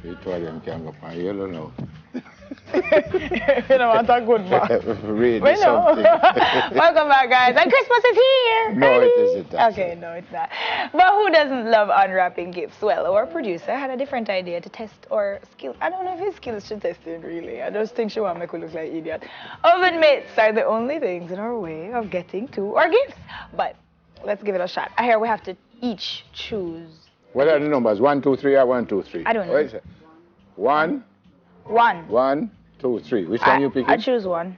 You told them can go for yellow now. You know what a good man. Read We know. something. Welcome back, guys. And Christmas is here. No, Ready? it isn't. Okay, no, it's not. But who doesn't love unwrapping gifts? Well, our producer had a different idea to test our skills. I don't know if his skills should test it, really. I just think she want to make us look like idiot. Oven mitts are the only things in our way of getting to our gifts. But let's give it a shot. I hear we have to each choose. What are the numbers? 1, 2, 3 or 1, 2, 3? I don't know. What is it? 1? 1. 1, 2, 3. Which one you picking? I choose 1.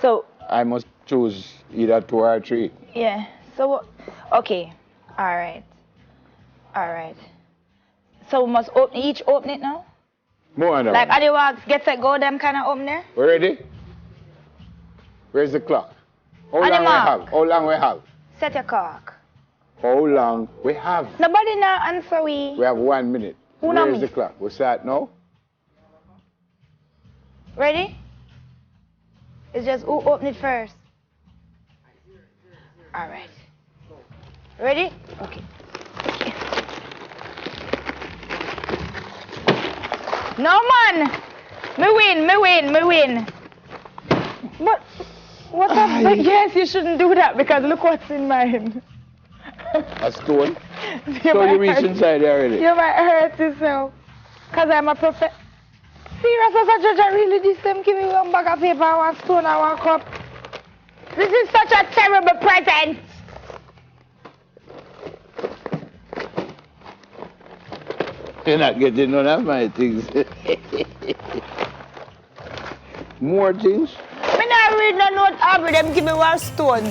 So I must choose either 2 or 3. yeah. So okay. All right. So we must each open it now. More than Like one. Adiwax, get set, go. Them kind of open there. We ready? Where's the clock? How long we Mark. have? How long we have? Set your cock. How long we have? Nobody now answer we. We have 1 minute. Who know Where's me? the clock? We start now? Ready? It's just who open it first. All right. Ready? Okay. No man. Me win. But what up? But yes, you shouldn't do that because look what's in mine. A stone? You So might you reach hurt- inside there already? You might hurt yourself. Because I'm a prophet. Serious as a judge, I really this them give me one bag of paper, one stone, and one cup. This is such a terrible present. You're not getting none of my things. More things? Me not read no note over them give me one stone.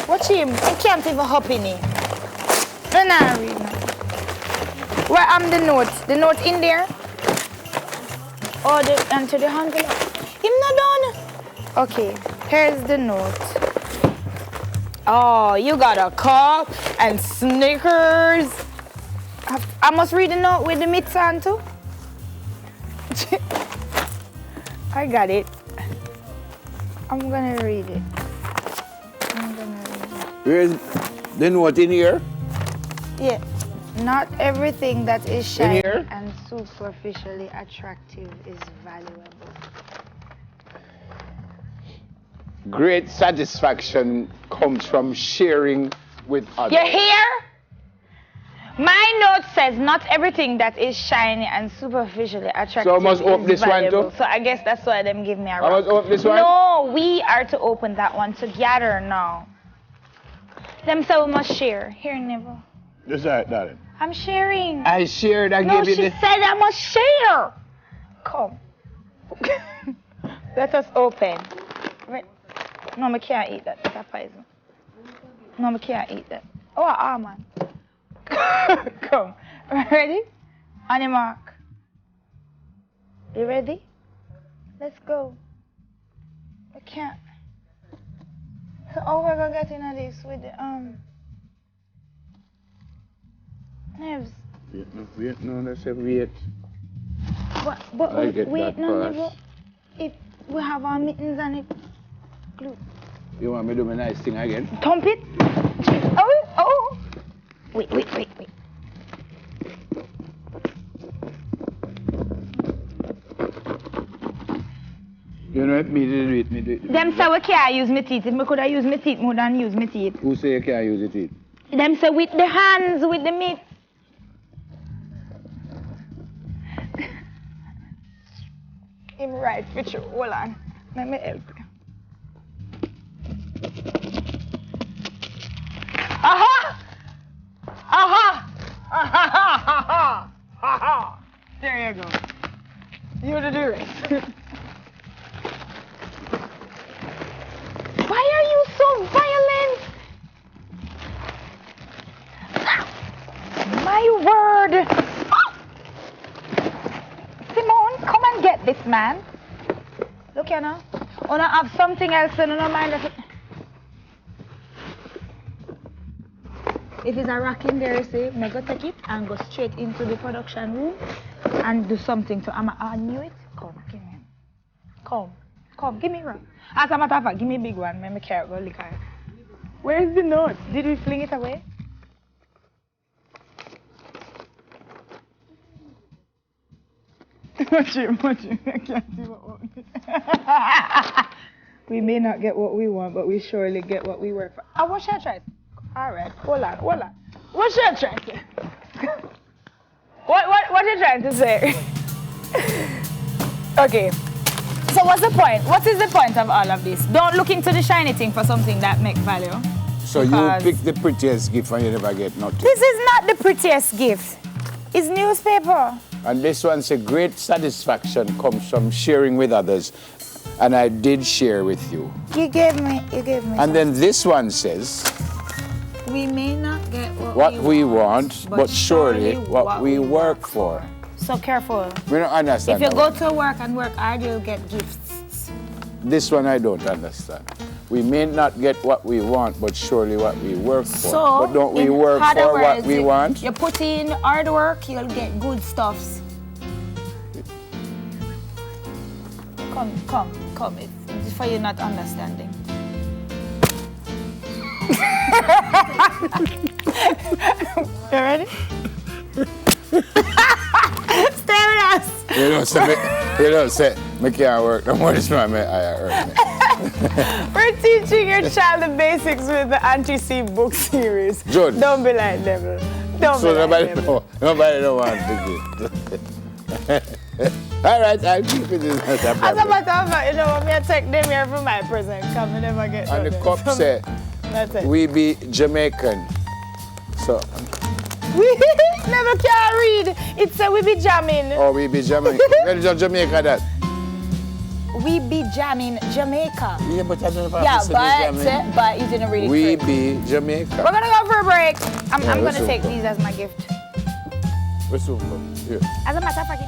Watch him. I can't even hop in it. Me not read no. Where am the note? The note in there? Oh, enter the envelope. Him not done. Okay, here's the note. Oh, you got a cup and Snickers. I must read the note with the mitts on too. I got it. I'm gonna read it. Where's the note in here? Yeah. Not everything that is In shiny here? and superficially attractive is valuable. Great satisfaction comes from sharing with others. You hear? My note says not everything that is shiny and superficially attractive So I must open is this one valuable. too? So I guess that's why them give me a I rock. must open this one? No, we are to open that one together now. Them say we must share. Here, Neville. Just right, darling. I'm sharing. I shared, I No, gave you she the... said I must share. Come. Let us open. Right. No, I can't eat that. That's a poison. No, I can't eat that. Oh, man. Come. Ready? On your mark. You ready? Let's go. I can't. So, we're gonna get into this with the nerves. Wait, no, that's a wait. But I get wait, that no, first. Neville. If we have our mittens and it glue. You want me to do my nice thing again? Thump it. Oh. Wait. You know, if me did it, me do it. Them say we can't use my teeth. If we could have used my teeth more than use my teeth. Who say you can't use it? Them say with the hands, with the meat. Him right, for sure. Hold on. Let me help you. Aha! There you go. You to do it. Why are you so violent? My word. Simone, come and get this man. Look here now. Oh, I have something else and I don't mind that. If it's a rock in there, see, I go take it and go straight into the production room and do something to I knew it. Come, give me. Come, give me one. As a matter of fact, give me a big one. Let me carry it, go lick it. Where's the note? Did we fling it away? Watch it. I can't see what we may not get what we want, but we surely get what we work for. What should I try? Alright, hold on. What should I try to say? What are you trying to say? Okay. So what's the point? What is the point of all of this? Don't look into the shiny thing for something that makes value. So you pick the prettiest gift and you never get nothing. This is not the prettiest gift. It's newspaper. And this one says great satisfaction comes from sharing with others. And I did share with you. You gave me. And then this one says, we may not get what we want, but surely what we work for. So careful. We don't understand. If you go to work and work hard, you'll get gifts. This one I don't understand. We may not get what we want, but surely what we work for. So, but don't we work for what we want? You put in hard work, you'll get good stuffs. Come. It's for you not understanding. You ready? Stay with us. You don't say, me can't work no more. This man, I earn me. We're teaching your child the basics with the Anti-C book series. Good. Don't be like them. Nobody don't want to give. All right, I'll keep it in that. As a matter of fact, you know what, I take them here for my present. Come, never get and the cup say, we be Jamaican. So. We never can read. It said we be jamming. Oh, we be jamming. Where is Jamaica that? We be jamming Jamaica. Yeah, but I don't know if but you didn't read it. We correct. be Jamaica. We're gonna go for a break. I'm gonna take these as my gift. Where's the Here. As a matter of fact,